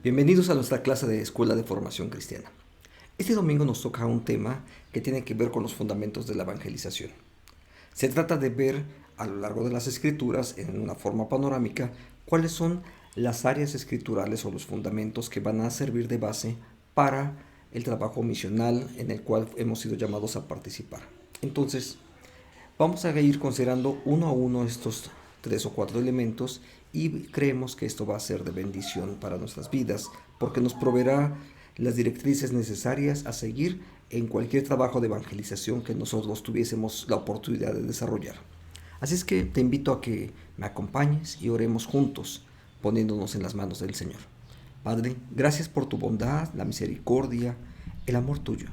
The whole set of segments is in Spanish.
Bienvenidos a nuestra clase de Escuela de Formación Cristiana. Este domingo nos toca un tema que tiene que ver con los fundamentos de la evangelización. Se trata de ver a lo largo de las escrituras, en una forma panorámica, cuáles son las áreas escriturales o los fundamentos que van a servir de base para el trabajo misional en el cual hemos sido llamados a participar. Entonces, vamos a ir considerando uno a uno estos 3 o 4 elementos y creemos que esto va a ser de bendición para nuestras vidas porque nos proveerá las directrices necesarias a seguir en cualquier trabajo de evangelización que nosotros tuviésemos la oportunidad de desarrollar. Así es que te invito a que me acompañes y oremos juntos, poniéndonos en las manos del Señor. Padre, gracias por tu bondad, la misericordia, el amor tuyo,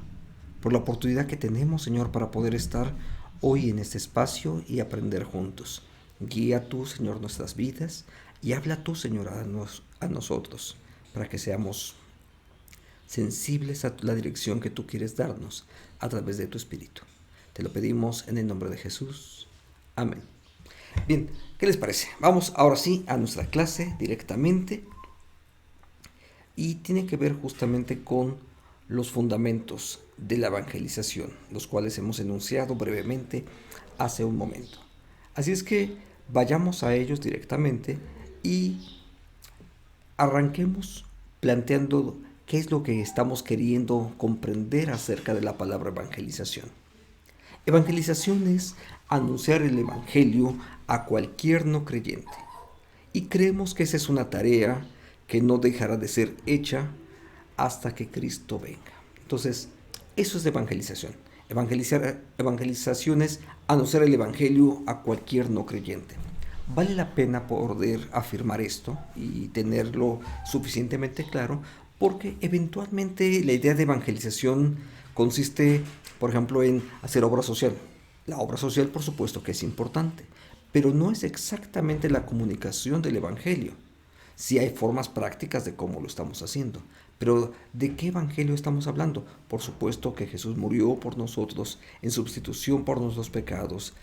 por la oportunidad que tenemos, Señor, para poder estar hoy en este espacio y aprender juntos. Guía tú, Señor, nuestras vidas y habla tú, Señor, a nosotros, para que seamos sensibles a la dirección que tú quieres darnos a través de tu Espíritu. Te lo pedimos en el nombre de Jesús. Amén. Bien, ¿qué les parece? Vamos ahora sí a nuestra clase directamente y tiene que ver justamente con los fundamentos de la evangelización, los cuales hemos enunciado brevemente hace un momento. Así es que vayamos a ellos directamente y arranquemos planteando qué es lo que estamos queriendo comprender acerca de la palabra evangelización. Evangelización es anunciar el evangelio a cualquier no creyente. Y creemos que esa es una tarea que no dejará de ser hecha hasta que Cristo venga. Entonces, eso es de evangelización. Evangelización es anunciar el evangelio a cualquier no creyente. Vale la pena poder afirmar esto y tenerlo suficientemente claro porque eventualmente la idea de evangelización consiste, por ejemplo, en hacer obra social. La obra social, por supuesto, que es importante, pero no es exactamente la comunicación del evangelio. Sí hay formas prácticas de cómo lo estamos haciendo, pero ¿de qué evangelio estamos hablando? Por supuesto que Jesús murió por nosotros en sustitución por nuestros pecados.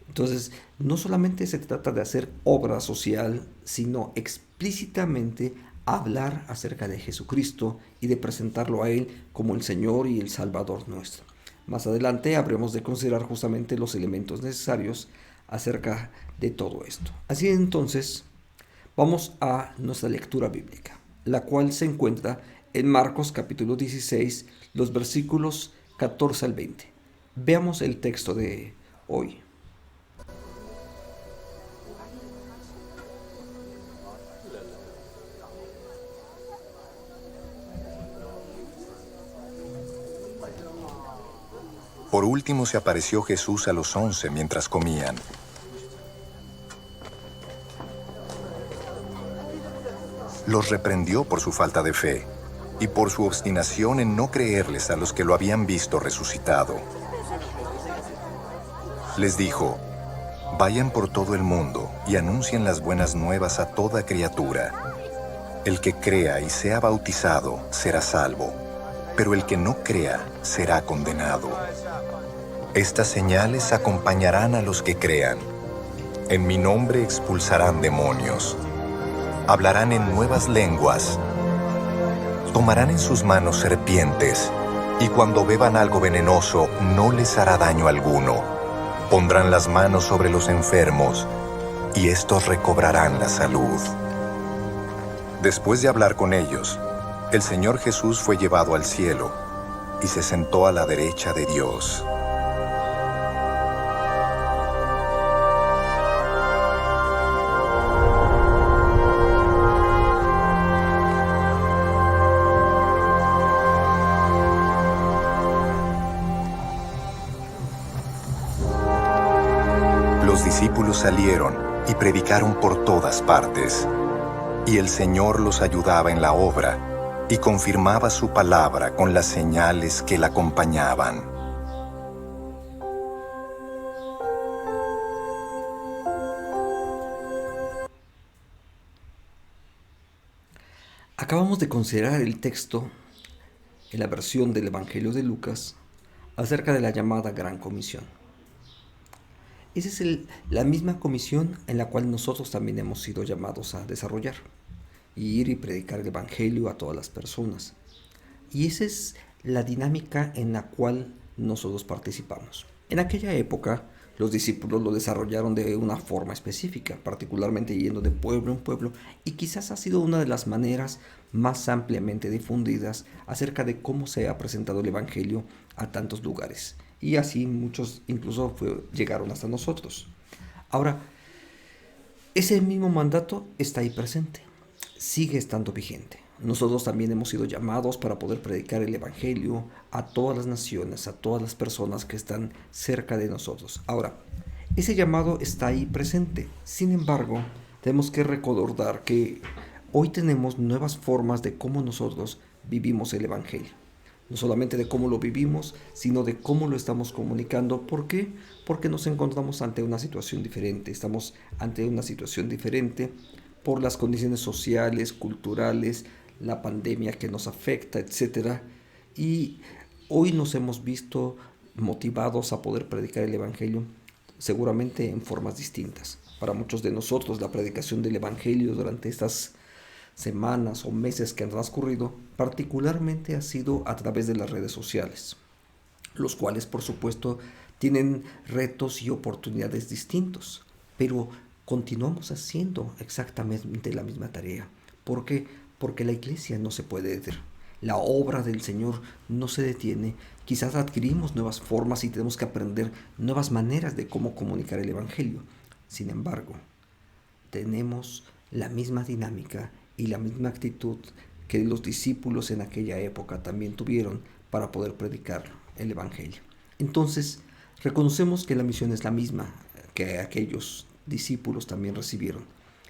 Entonces, no solamente se trata de hacer obra social, sino explícitamente hablar acerca de Jesucristo y de presentarlo a Él como el Señor y el Salvador nuestro. Más adelante habremos de considerar justamente los elementos necesarios acerca de todo esto. Así entonces, vamos a nuestra lectura bíblica, la cual se encuentra en Marcos capítulo 16, los versículos 14 al 20. Veamos el texto de hoy. Por último se apareció Jesús a los 11 mientras comían. Los reprendió por su falta de fe y por su obstinación en no creerles a los que lo habían visto resucitado. Les dijo: vayan por todo el mundo y anuncien las buenas nuevas a toda criatura. El que crea y sea bautizado será salvo, pero el que no crea será condenado. Estas señales acompañarán a los que crean. En mi nombre expulsarán demonios. Hablarán en nuevas lenguas. Tomarán en sus manos serpientes, y cuando beban algo venenoso no les hará daño alguno. Pondrán las manos sobre los enfermos, y estos recobrarán la salud. Después de hablar con ellos, el Señor Jesús fue llevado al cielo y se sentó a la derecha de Dios. Los discípulos salieron y predicaron por todas partes, y el Señor los ayudaba en la obra y confirmaba su palabra con las señales que la acompañaban. Acabamos de considerar el texto en la versión del Evangelio de Lucas acerca de la llamada Gran Comisión. Esa es la misma comisión en la cual nosotros también hemos sido llamados a desarrollar. y ir y predicar el Evangelio a todas las personas. Y esa es la dinámica en la cual nosotros participamos. En aquella época, los discípulos lo desarrollaron de una forma específica, particularmente yendo de pueblo en pueblo, y quizás ha sido una de las maneras más ampliamente difundidas acerca de cómo se ha presentado el Evangelio a tantos lugares. Y así muchos incluso llegaron hasta nosotros. Ahora, ese mismo mandato está ahí presente, sigue estando vigente. Nosotros también hemos sido llamados para poder predicar el Evangelio a todas las naciones, a todas las personas que están cerca de nosotros. Ahora, ese llamado está ahí presente. Sin embargo, tenemos que recordar que hoy tenemos nuevas formas de cómo nosotros vivimos el Evangelio. No solamente de cómo lo vivimos, sino de cómo lo estamos comunicando. ¿Por qué? Porque nos encontramos ante una situación diferente. Estamos ante una situación diferente por las condiciones sociales, culturales, la pandemia que nos afecta, etcétera. Y hoy nos hemos visto motivados a poder predicar el Evangelio, seguramente en formas distintas. Para muchos de nosotros, la predicación del Evangelio durante estas semanas o meses que han transcurrido, particularmente ha sido a través de las redes sociales, los cuales, por supuesto, tienen retos y oportunidades distintos, pero continuamos haciendo exactamente la misma tarea. ¿Por qué? Porque la iglesia no se puede detener. La obra del Señor no se detiene. Quizás adquirimos nuevas formas y tenemos que aprender nuevas maneras de cómo comunicar el Evangelio. Sin embargo, tenemos la misma dinámica y la misma actitud que los discípulos en aquella época también tuvieron para poder predicar el Evangelio. Entonces, reconocemos que la misión es la misma que aquellos discípulos también recibieron.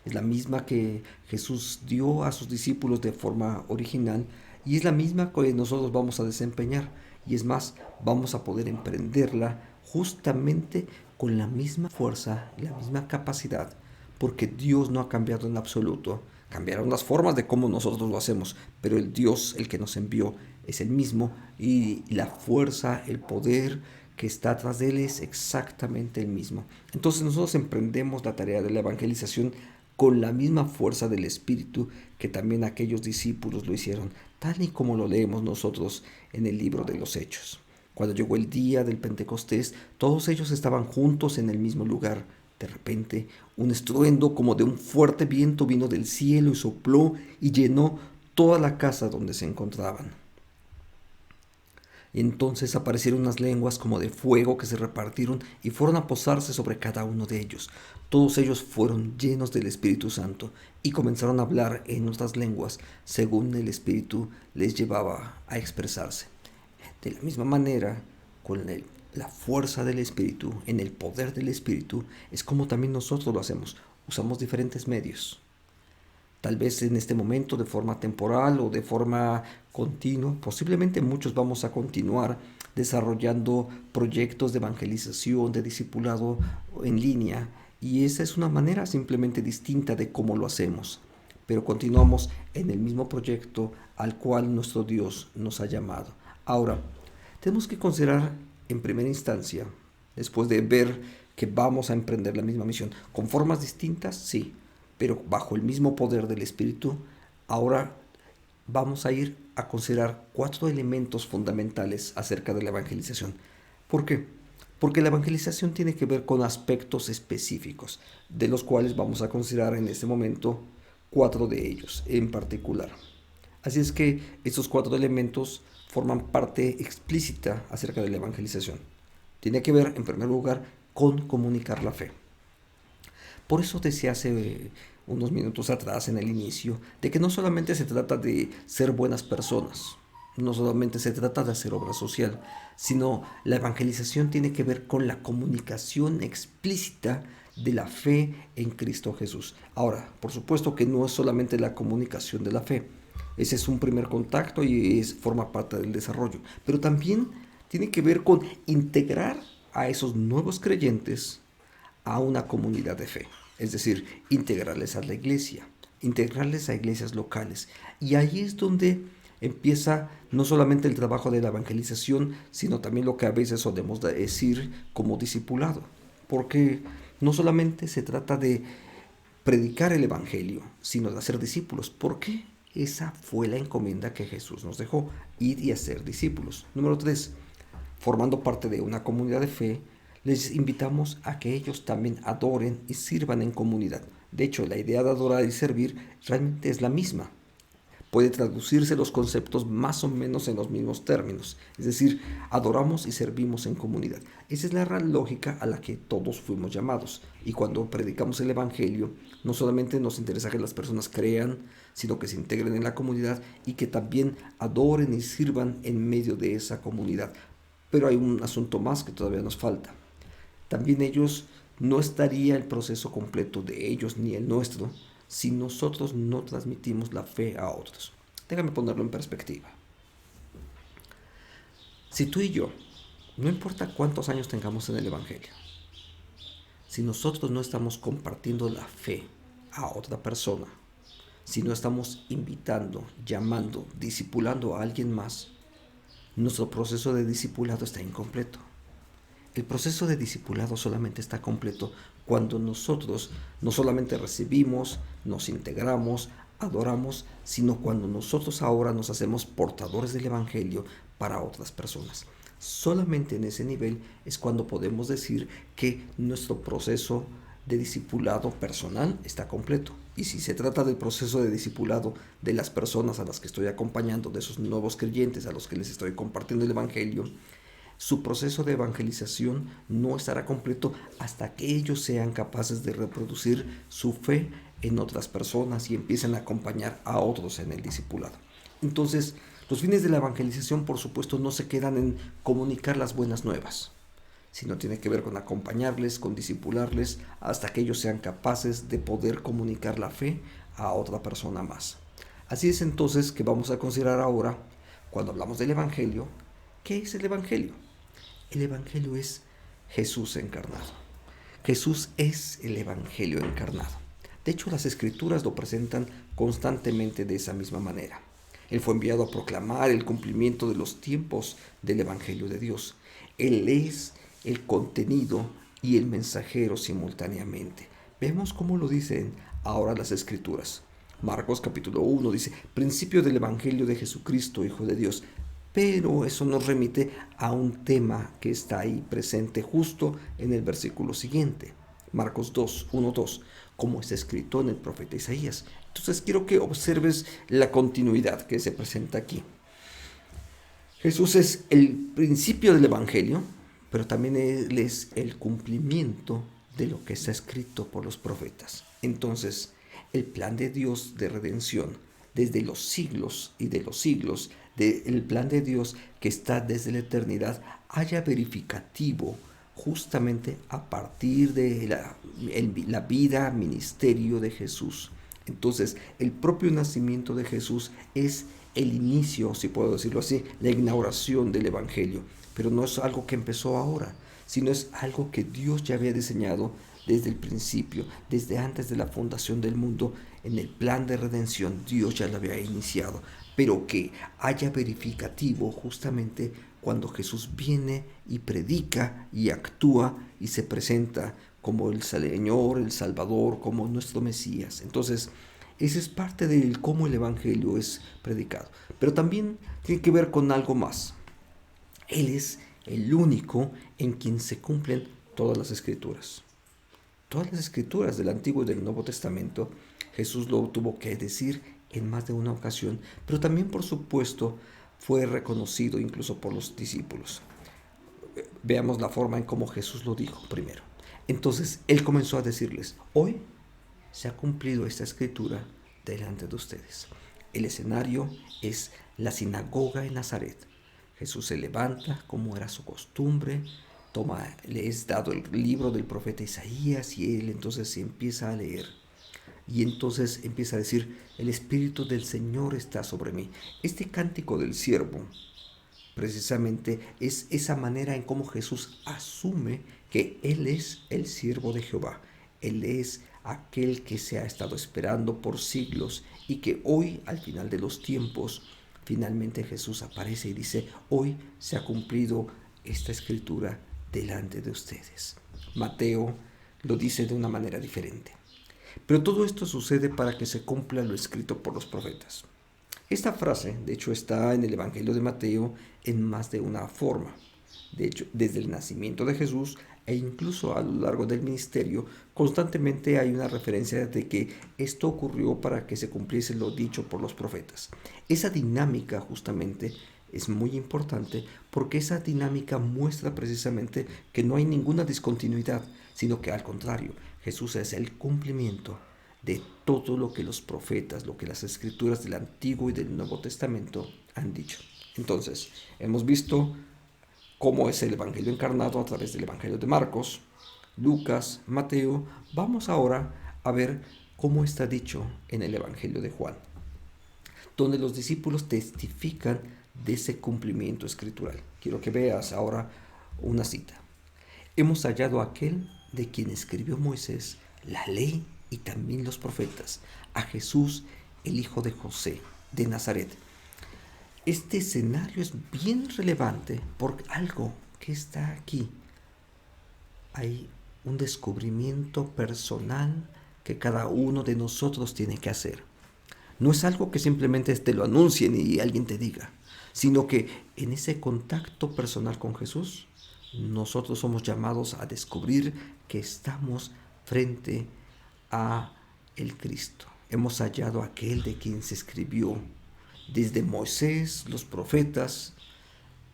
Es la misma que Jesús dio a sus discípulos de forma original y es la misma que nosotros vamos a desempeñar. Y es más, vamos a poder emprenderla justamente con la misma fuerza, la misma capacidad, porque Dios no ha cambiado en absoluto. Cambiaron las formas de cómo nosotros lo hacemos, pero el Dios, el que nos envió, es el mismo y la fuerza, el poder que está atrás de él es exactamente el mismo. Entonces nosotros emprendemos la tarea de la evangelización con la misma fuerza del Espíritu que también aquellos discípulos lo hicieron, tal y como lo leemos nosotros en el libro de los Hechos. Cuando llegó el día del Pentecostés, todos ellos estaban juntos en el mismo lugar. De repente, un estruendo como de un fuerte viento vino del cielo y sopló y llenó toda la casa donde se encontraban. Y entonces aparecieron unas lenguas como de fuego que se repartieron y fueron a posarse sobre cada uno de ellos. Todos ellos fueron llenos del Espíritu Santo y comenzaron a hablar en otras lenguas según el Espíritu les llevaba a expresarse. De la misma manera, con la fuerza del Espíritu, en el poder del Espíritu, es como también nosotros lo hacemos. Usamos diferentes medios. Tal vez en este momento de forma temporal o de forma continua, posiblemente muchos vamos a continuar desarrollando proyectos de evangelización, de discipulado en línea, y esa es una manera simplemente distinta de cómo lo hacemos, pero continuamos en el mismo proyecto al cual nuestro Dios nos ha llamado. Ahora, tenemos que considerar en primera instancia, después de ver que vamos a emprender la misma misión, con formas distintas, sí, pero bajo el mismo poder del Espíritu, ahora vamos a ir a considerar 4 elementos fundamentales acerca de la evangelización. ¿Por qué? Porque la evangelización tiene que ver con aspectos específicos, de los cuales vamos a considerar en este momento 4 de ellos en particular. Así es que estos 4 elementos forman parte explícita acerca de la evangelización. Tiene que ver, en primer lugar, con comunicar la fe. Por eso decía hace unos minutos atrás, en el inicio, de que no solamente se trata de ser buenas personas, no solamente se trata de hacer obra social, sino la evangelización tiene que ver con la comunicación explícita de la fe en Cristo Jesús. Ahora, por supuesto que no es solamente la comunicación de la fe, ese es un primer contacto y forma parte del desarrollo, pero también tiene que ver con integrar a esos nuevos creyentes a una comunidad de fe, es decir, integrarles a la iglesia, integrarles a iglesias locales. Y ahí es donde empieza no solamente el trabajo de la evangelización, sino también lo que a veces solemos decir como discipulado, porque no solamente se trata de predicar el Evangelio, sino de hacer discípulos. ¿Por qué? Esa fue la encomienda que Jesús nos dejó, ir y hacer discípulos. Número 3, formando parte de una comunidad de fe, les invitamos a que ellos también adoren y sirvan en comunidad. De hecho, la idea de adorar y servir realmente es la misma. Puede traducirse los conceptos más o menos en los mismos términos. Es decir, adoramos y servimos en comunidad. Esa es la lógica a la que todos fuimos llamados. Y cuando predicamos el Evangelio, no solamente nos interesa que las personas crean, sino que se integren en la comunidad y que también adoren y sirvan en medio de esa comunidad. Pero hay un asunto más que todavía nos falta. También no estaría el proceso completo de ellos ni el nuestro si nosotros no transmitimos la fe a otros. Déjame ponerlo en perspectiva. Si tú y yo, no importa cuántos años tengamos en el Evangelio, si nosotros no estamos compartiendo la fe a otra persona, si no estamos invitando, llamando, discipulando a alguien más, nuestro proceso de discipulado está incompleto. El proceso de discipulado solamente está completo cuando nosotros no solamente recibimos, nos integramos, adoramos, sino cuando nosotros ahora nos hacemos portadores del Evangelio para otras personas. Solamente en ese nivel es cuando podemos decir que nuestro proceso de discipulado personal está completo. Y si se trata del proceso de discipulado de las personas a las que estoy acompañando, de esos nuevos creyentes a los que les estoy compartiendo el Evangelio, su proceso de evangelización no estará completo hasta que ellos sean capaces de reproducir su fe en otras personas y empiecen a acompañar a otros en el discipulado. Entonces, los fines de la evangelización, por supuesto, no se quedan en comunicar las buenas nuevas, sino tiene que ver con acompañarles, con discipularles, hasta que ellos sean capaces de poder comunicar la fe a otra persona más. Así es entonces que vamos a considerar ahora, cuando hablamos del Evangelio, ¿qué es el Evangelio? El Evangelio es Jesús encarnado. Jesús es el Evangelio encarnado. De hecho, las Escrituras lo presentan constantemente de esa misma manera. Él fue enviado a proclamar el cumplimiento de los tiempos del Evangelio de Dios. Él es el contenido y el mensajero simultáneamente. Vemos cómo lo dicen ahora las Escrituras. Marcos capítulo 1 dice, principio del Evangelio de Jesucristo, Hijo de Dios. Pero eso nos remite a un tema que está ahí presente justo en el versículo siguiente. Marcos 2, 1, 2, como está escrito en el profeta Isaías. Entonces quiero que observes la continuidad que se presenta aquí. Jesús es el principio del Evangelio, pero también Él es el cumplimiento de lo que está escrito por los profetas. Entonces, el plan de Dios de redención desde los siglos y de los siglos, el plan de Dios que está desde la eternidad, haya verificativo justamente a partir de la vida, ministerio de Jesús. Entonces, el propio nacimiento de Jesús es el inicio, si puedo decirlo así, la inauguración del Evangelio. Pero no es algo que empezó ahora, sino es algo que Dios ya había diseñado desde el principio, desde antes de la fundación del mundo. En el plan de redención Dios ya lo había iniciado, pero que haya verificativo justamente cuando Jesús viene y predica y actúa y se presenta como el Señor, el Salvador, como nuestro Mesías. Entonces, esa es parte de cómo el Evangelio es predicado. Pero también tiene que ver con algo más. Él es el único en quien se cumplen todas las Escrituras. Todas las Escrituras del Antiguo y del Nuevo Testamento, Jesús lo tuvo que decir en más de una ocasión, pero también, por supuesto, fue reconocido incluso por los discípulos. Veamos la forma en cómo Jesús lo dijo primero. Entonces, Él comenzó a decirles, hoy se ha cumplido esta Escritura delante de ustedes. El escenario es la sinagoga en Nazaret. Jesús se levanta, como era su costumbre, le es dado el libro del profeta Isaías y él entonces se empieza a leer. Y entonces empieza a decir, el Espíritu del Señor está sobre mí. Este cántico del siervo, precisamente, es esa manera en cómo Jesús asume que Él es el siervo de Jehová. Él es aquel que se ha estado esperando por siglos y que hoy, al final de los tiempos, finalmente Jesús aparece y dice, hoy se ha cumplido esta Escritura delante de ustedes. Mateo lo dice de una manera diferente. Pero todo esto sucede para que se cumpla lo escrito por los profetas. Esta frase, de hecho, está en el Evangelio de Mateo en más de una forma. De hecho, desde el nacimiento de Jesús e incluso a lo largo del ministerio, constantemente hay una referencia de que esto ocurrió para que se cumpliese lo dicho por los profetas. Esa dinámica justamente es muy importante porque esa dinámica muestra precisamente que no hay ninguna discontinuidad, sino que al contrario, Jesús es el cumplimiento de todo lo que los profetas, lo que las escrituras del Antiguo y del Nuevo Testamento han dicho. Entonces, hemos visto cómo es el Evangelio encarnado a través del Evangelio de Marcos, Lucas, Mateo. Vamos ahora a ver cómo está dicho en el Evangelio de Juan, donde los discípulos testifican de ese cumplimiento escritural. Quiero que veas ahora una cita. Hemos hallado a aquel de quien escribió Moisés, la ley y también los profetas, a Jesús, el hijo de José, de Nazaret. Este escenario es bien relevante por algo que está aquí. Hay un descubrimiento personal que cada uno de nosotros tiene que hacer. No es algo que simplemente te lo anuncien y alguien te diga, sino que en ese contacto personal con Jesús, nosotros somos llamados a descubrir que estamos frente a el Cristo. Hemos hallado a aquel de quien se escribió desde Moisés, los profetas,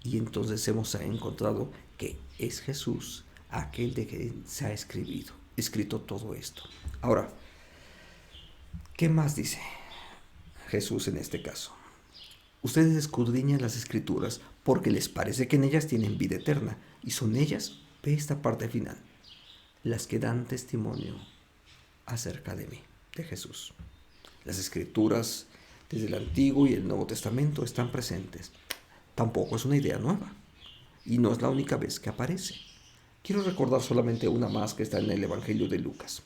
y entonces hemos encontrado que es Jesús aquel de quien se ha escrito todo esto. Ahora, ¿qué más dice Jesús en este caso? Ustedes escudriñan las escrituras porque les parece que en ellas tienen vida eterna, y son ellas, ve esta parte final, las que dan testimonio acerca de mí, de Jesús. Las escrituras desde el Antiguo y el Nuevo Testamento están presentes. Tampoco es una idea nueva y no es la única vez que aparece. Quiero recordar solamente una más que está en el Evangelio de Lucas.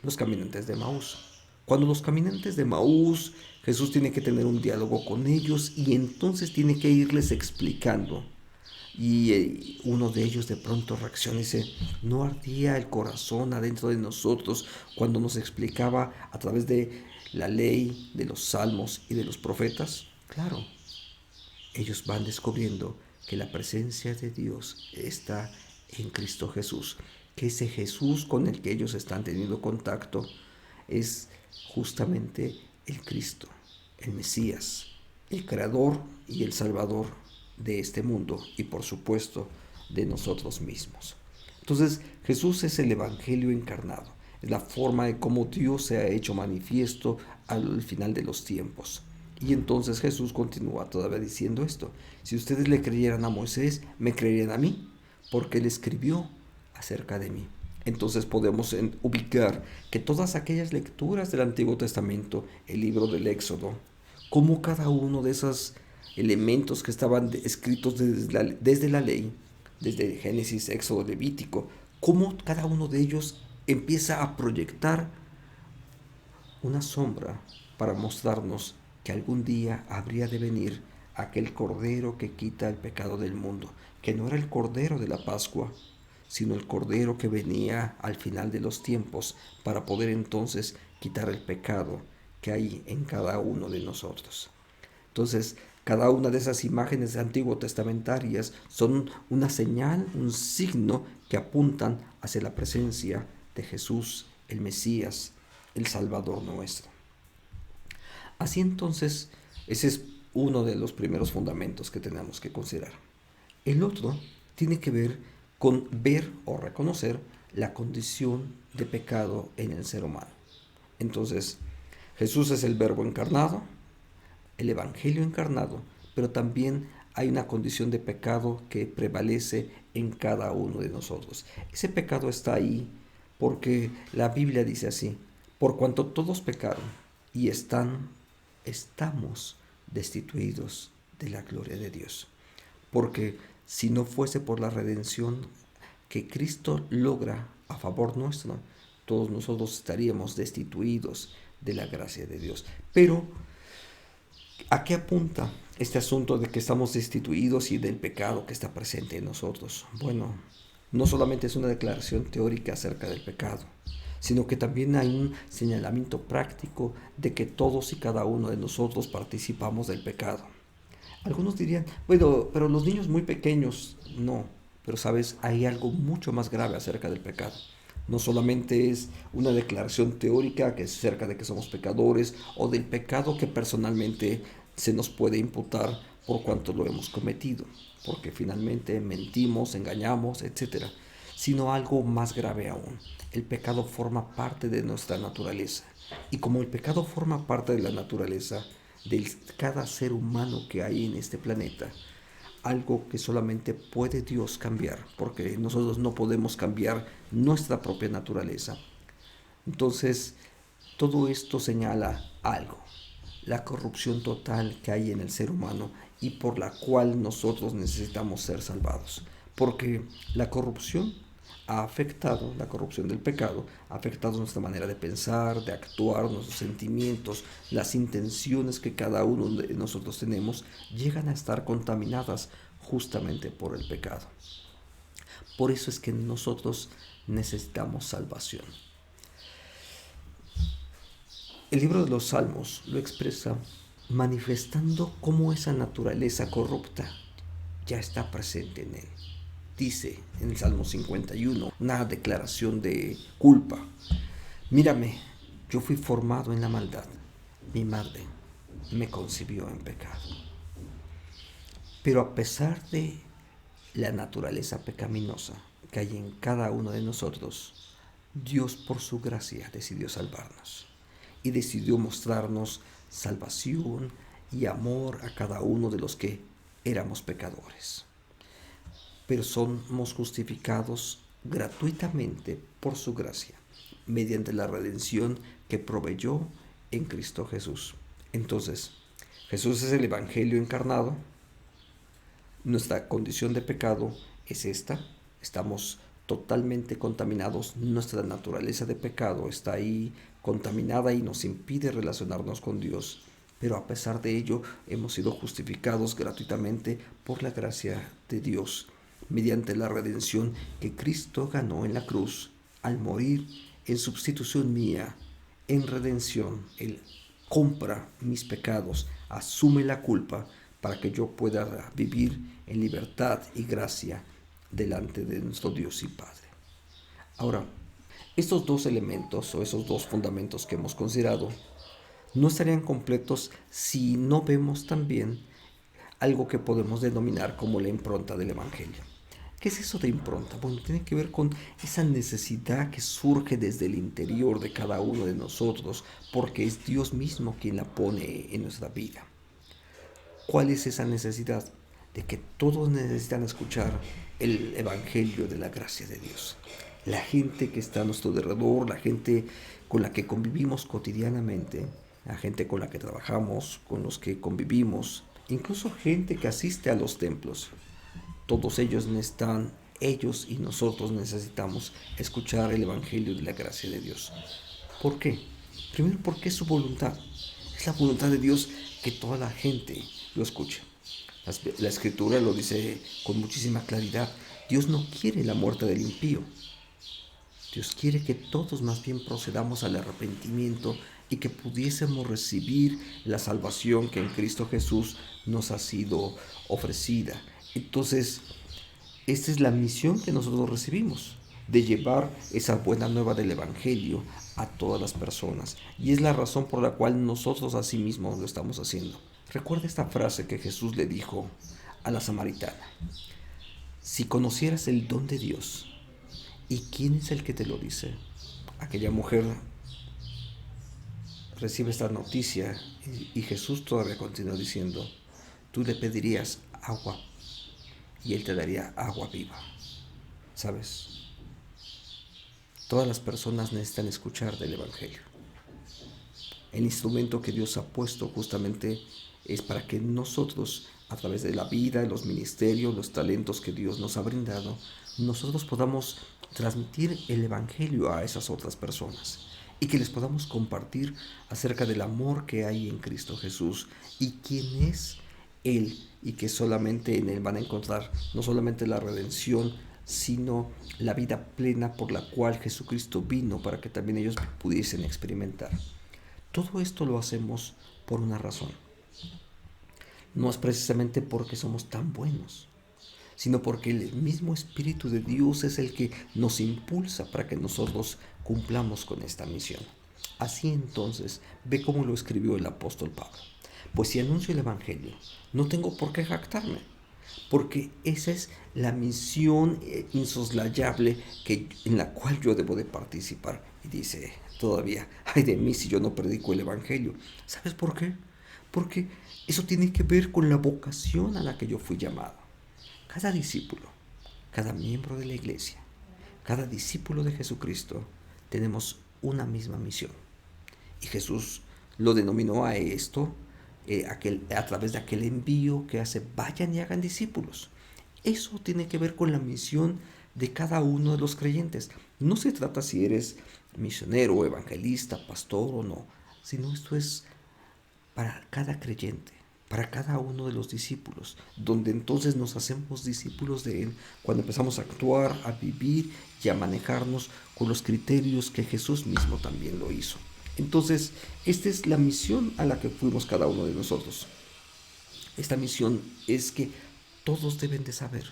Los caminantes de Maús. Cuando los caminantes de Maús, Jesús tiene que tener un diálogo con ellos y entonces tiene que irles explicando. Y uno de ellos de pronto reacciona y dice, ¿no ardía el corazón adentro de nosotros cuando nos explicaba a través de la ley, de los salmos y de los profetas? Claro, ellos van descubriendo que la presencia de Dios está en Cristo Jesús, que ese Jesús con el que ellos están teniendo contacto es justamente el Cristo, el Mesías, el Creador y el Salvador de este mundo y por supuesto de nosotros mismos. Entonces Jesús es el Evangelio encarnado, es la forma de cómo Dios se ha hecho manifiesto al final de los tiempos. Y entonces Jesús continúa todavía diciendo esto: si ustedes le creyeran a Moisés, me creerían a mí, porque él escribió acerca de mí. Entonces podemos ubicar que todas aquellas lecturas del Antiguo Testamento, el libro del Éxodo, como cada uno de esos elementos que estaban escritos desde la ley, desde Génesis, Éxodo, Levítico, cómo cada uno de ellos empieza a proyectar una sombra para mostrarnos que algún día habría de venir aquel Cordero que quita el pecado del mundo, que no era el Cordero de la Pascua, sino el Cordero que venía al final de los tiempos para poder entonces quitar el pecado que hay en cada uno de nosotros. Entonces, cada una de esas imágenes antiguo testamentarias son una señal, un signo que apuntan hacia la presencia de Jesús, el Mesías, el Salvador nuestro. Así entonces, ese es uno de los primeros fundamentos que tenemos que considerar. El otro tiene que ver con ver o reconocer la condición de pecado en el ser humano. Entonces, Jesús es el Verbo encarnado, el Evangelio encarnado, pero también hay una condición de pecado que prevalece en cada uno de nosotros. Ese pecado está ahí porque la Biblia dice así: por cuanto todos pecaron y estamos destituidos de la gloria de Dios. Porque si no fuese por la redención que Cristo logra a favor nuestro, todos nosotros estaríamos destituidos de la gracia de Dios. Pero, ¿a qué apunta este asunto de que estamos destituidos y del pecado que está presente en nosotros? Bueno, no solamente es una declaración teórica acerca del pecado, sino que también hay un señalamiento práctico de que todos y cada uno de nosotros participamos del pecado. Algunos dirían, bueno, pero los niños muy pequeños, no. Pero sabes, hay algo mucho más grave acerca del pecado. No solamente es una declaración teórica que es acerca de que somos pecadores o del pecado que personalmente se nos puede imputar por cuanto lo hemos cometido, porque finalmente mentimos, engañamos, etcétera, sino algo más grave aún. El pecado forma parte de nuestra naturaleza. Y como el pecado forma parte de la naturaleza de cada ser humano que hay en este planeta, algo que solamente puede Dios cambiar, porque nosotros no podemos cambiar nuestra propia naturaleza. Entonces, todo esto señala algo, la corrupción total que hay en el ser humano y por la cual nosotros necesitamos ser salvados. Porque la corrupción ha afectado, la corrupción del pecado, ha afectado nuestra manera de pensar, de actuar, nuestros sentimientos, las intenciones que cada uno de nosotros tenemos, llegan a estar contaminadas justamente por el pecado. Por eso es que nosotros necesitamos salvación. El libro de los Salmos lo expresa manifestando cómo esa naturaleza corrupta ya está presente en él. Dice en el Salmo 51, una declaración de culpa. Mírame, yo fui formado en la maldad. Mi madre me concibió en pecado. Pero a pesar de la naturaleza pecaminosa que hay en cada uno de nosotros, Dios por su gracia decidió salvarnos y decidió mostrarnos salvación y amor a cada uno de los que éramos pecadores. Pero somos justificados gratuitamente por su gracia, mediante la redención que proveyó en Cristo Jesús. Entonces, Jesús es el Evangelio encarnado. Nuestra condición de pecado es esta. Estamos totalmente contaminados. Nuestra naturaleza de pecado está ahí contaminada y nos impide relacionarnos con Dios. Pero a pesar de ello, hemos sido justificados gratuitamente por la gracia de Dios, mediante la redención que Cristo ganó en la cruz al morir en sustitución mía, en redención. Él compra mis pecados, asume la culpa para que yo pueda vivir en libertad y gracia delante de nuestro Dios y Padre. Ahora, estos dos elementos o esos dos fundamentos que hemos considerado no estarían completos si no vemos también algo que podemos denominar como la impronta del Evangelio. ¿Qué es eso de impronta? Bueno, tiene que ver con esa necesidad que surge desde el interior de cada uno de nosotros, porque es Dios mismo quien la pone en nuestra vida. ¿Cuál es esa necesidad? De que todos necesitan escuchar el Evangelio de la gracia de Dios. La gente que está a nuestro alrededor, la gente con la que convivimos cotidianamente, la gente con la que trabajamos, con los que convivimos, incluso gente que asiste a los templos. Todos ellos necesitan, ellos y nosotros necesitamos escuchar el Evangelio de la gracia de Dios. ¿Por qué? Primero porque es su voluntad. Es la voluntad de Dios que toda la gente lo escuche. La Escritura lo dice con muchísima claridad. Dios no quiere la muerte del impío. Dios quiere que todos más bien procedamos al arrepentimiento y que pudiésemos recibir la salvación que en Cristo Jesús nos ha sido ofrecida. Entonces, esta es la misión que nosotros recibimos, de llevar esa buena nueva del Evangelio a todas las personas. Y es la razón por la cual nosotros asimismos lo estamos haciendo. Recuerda esta frase que Jesús le dijo a la samaritana. Si conocieras el don de Dios, ¿y quién es el que te lo dice? Aquella mujer recibe esta noticia y Jesús todavía continúa diciendo, tú le pedirías agua y Él te daría agua viva. ¿Sabes? Todas las personas necesitan escuchar del Evangelio. El instrumento que Dios ha puesto justamente es para que nosotros, a través de la vida, los ministerios, los talentos que Dios nos ha brindado, nosotros podamos transmitir el Evangelio a esas otras personas y que les podamos compartir acerca del amor que hay en Cristo Jesús y quién es Él, y que solamente en Él van a encontrar no solamente la redención, sino la vida plena por la cual Jesucristo vino para que también ellos pudiesen experimentar. Todo esto lo hacemos por una razón. No es precisamente porque somos tan buenos, sino porque el mismo Espíritu de Dios es el que nos impulsa para que nosotros cumplamos con esta misión. Así entonces, ve cómo lo escribió el apóstol Pablo. Pues si anuncio el Evangelio, no tengo por qué jactarme, porque esa es la misión insoslayable en la cual yo debo de participar. Y dice todavía, ay de mí si yo no predico el Evangelio. ¿Sabes por qué? Porque eso tiene que ver con la vocación a la que yo fui llamado. Cada discípulo, cada miembro de la iglesia, cada discípulo de Jesucristo, tenemos una misma misión. Y Jesús lo denominó a esto a través de aquel envío que hace: vayan y hagan discípulos. Eso tiene que ver con la misión de cada uno de los creyentes. No se trata si eres misionero, evangelista, pastor o no, sino esto es para cada creyente, para cada uno de los discípulos, donde entonces nos hacemos discípulos de Él, cuando empezamos a actuar, a vivir y a manejarnos con los criterios que Jesús mismo también lo hizo. Entonces, esta es la misión a la que fuimos cada uno de nosotros. Esta misión es que todos deben de saber,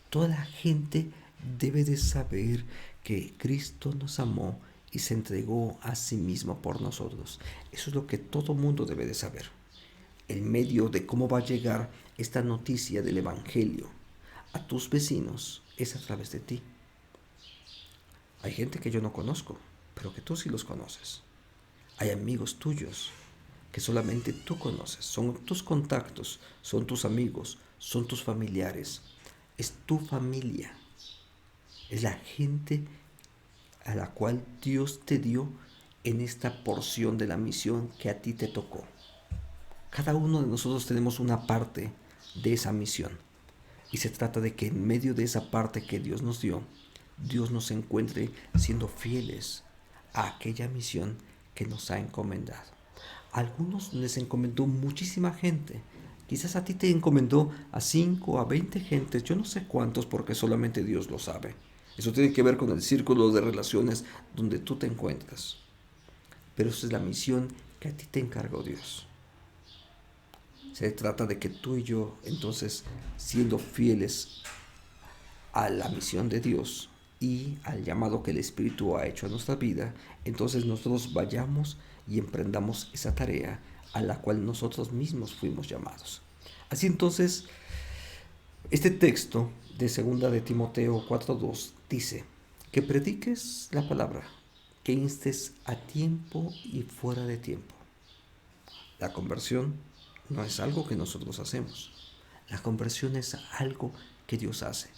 toda la gente debe de saber que Cristo nos amó y se entregó a sí mismo por nosotros. Eso es lo que todo mundo debe de saber. El medio de cómo va a llegar esta noticia del Evangelio a tus vecinos es a través de ti. Hay gente que yo no conozco, pero que tú sí los conoces. Hay amigos tuyos que solamente tú conoces, son tus contactos, son tus amigos, son tus familiares, es tu familia, es la gente a la cual Dios te dio en esta porción de la misión que a ti te tocó. Cada uno de nosotros tenemos una parte de esa misión y se trata de que en medio de esa parte que Dios nos dio, Dios nos encuentre siendo fieles a aquella misión que nos ha encomendado. A algunos les encomendó muchísima gente. Quizás a ti te encomendó a 5, a 20 gentes, yo no sé cuántos porque solamente Dios lo sabe. Eso tiene que ver con el círculo de relaciones donde tú te encuentras. Pero esa es la misión que a ti te encargó Dios. Se trata de que tú y yo, entonces, siendo fieles a la misión de Dios y al llamado que el Espíritu ha hecho a nuestra vida, entonces nosotros vayamos y emprendamos esa tarea a la cual nosotros mismos fuimos llamados. Así entonces, este texto de 2 de Timoteo 4:2 dice: que prediques la palabra, que instes a tiempo y fuera de tiempo. La conversión no es algo que nosotros hacemos. La conversión es algo que Dios hace.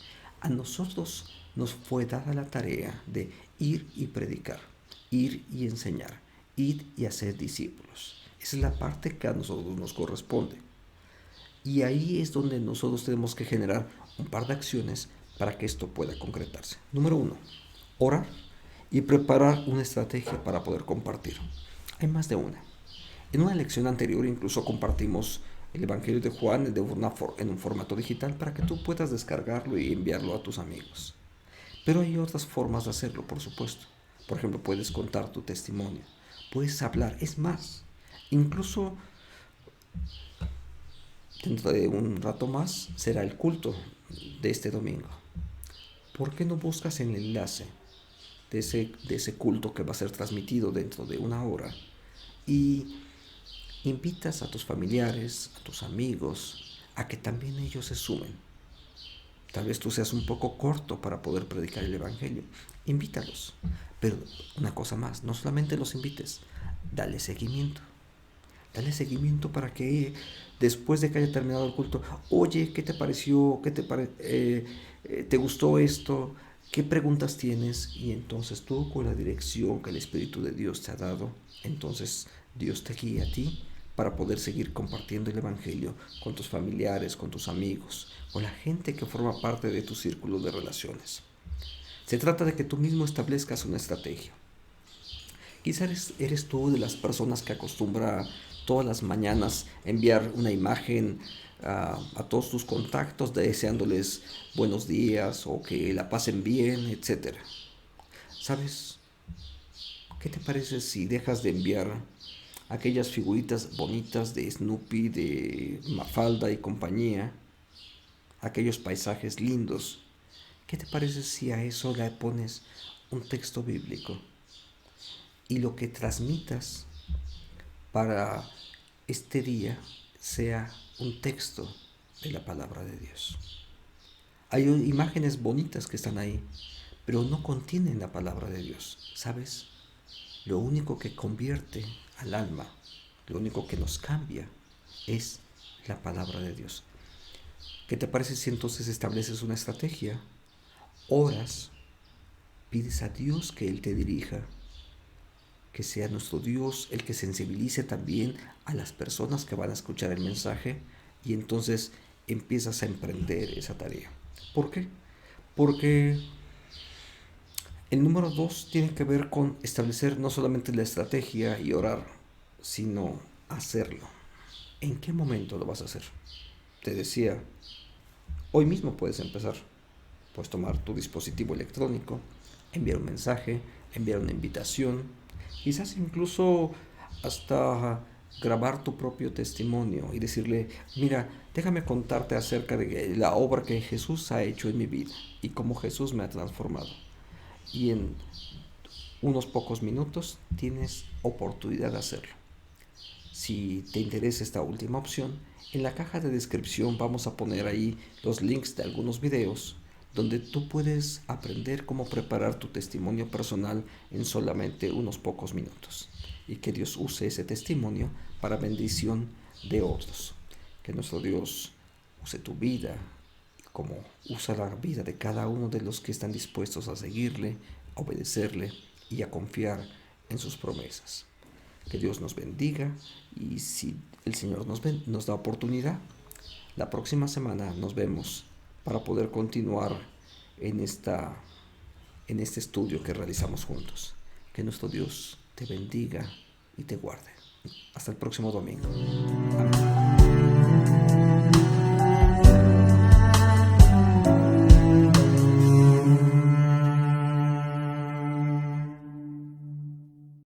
A nosotros nos fue dada la tarea de ir y predicar, ir y enseñar, ir y hacer discípulos. Esa es la parte que a nosotros nos corresponde. Y ahí es donde nosotros tenemos que generar un par de acciones para que esto pueda concretarse. Número 1, orar y preparar una estrategia para poder compartir. Hay más de una. En una lección anterior incluso compartimos el Evangelio de Juan en un formato digital para que tú puedas descargarlo y enviarlo a tus amigos. Pero hay otras formas de hacerlo, por supuesto. Por ejemplo, puedes contar tu testimonio, puedes hablar. Es más, incluso dentro de un rato más será el culto de este domingo. ¿Por qué no buscas el enlace de ese culto que va a ser transmitido dentro de una hora y invitas a tus familiares, a tus amigos, a que también ellos se sumen? Tal vez tú seas un poco corto para poder predicar el Evangelio. Invítalos. Pero una cosa más, no solamente los invites, dale seguimiento. Dale seguimiento para que después de que haya terminado el culto, oye, ¿qué te pareció? ¿Te gustó esto? ¿Qué preguntas tienes? Y entonces tú, con la dirección que el Espíritu de Dios te ha dado, entonces Dios te guía a ti para poder seguir compartiendo el Evangelio con tus familiares, con tus amigos, con la gente que forma parte de tu círculo de relaciones. Se trata de que tú mismo establezcas una estrategia. Quizás eres tú de las personas que acostumbra todas las mañanas enviar una imagen a todos tus contactos deseándoles buenos días o que la pasen bien, etcétera. ¿Sabes? ¿Qué te parece si dejas de enviar aquellas figuritas bonitas de Snoopy, de Mafalda y compañía, aquellos paisajes lindos? ¿Qué te parece si a eso le pones un texto bíblico y lo que transmitas para este día sea un texto de la palabra de Dios? Hay imágenes bonitas que están ahí, pero no contienen la palabra de Dios, ¿sabes? Lo único que convierte al alma, lo único que nos cambia es la palabra de Dios. ¿Qué te parece si entonces estableces una estrategia? Oras, pides a Dios que Él te dirija, que sea nuestro Dios el que sensibilice también a las personas que van a escuchar el mensaje, y entonces empiezas a emprender esa tarea. ¿Por qué? Porque el número 2 tiene que ver con establecer no solamente la estrategia y orar, sino hacerlo. ¿En qué momento lo vas a hacer? Te decía, hoy mismo puedes empezar. Puedes tomar tu dispositivo electrónico, enviar un mensaje, enviar una invitación, quizás incluso hasta grabar tu propio testimonio y decirle, mira, déjame contarte acerca de la obra que Jesús ha hecho en mi vida y cómo Jesús me ha transformado. Y en unos pocos minutos tienes oportunidad de hacerlo. Si te interesa esta última opción, en la caja de descripción vamos a poner ahí los links de algunos videos donde tú puedes aprender cómo preparar tu testimonio personal en solamente unos pocos minutos, y que Dios use ese testimonio para bendición de otros. Que nuestro Dios use tu vida como usa la vida de cada uno de los que están dispuestos a seguirle, a obedecerle y a confiar en sus promesas. Que Dios nos bendiga, y si el Señor nos da oportunidad, la próxima semana nos vemos para poder continuar en este estudio que realizamos juntos. Que nuestro Dios te bendiga y te guarde. Hasta el próximo domingo. Amén.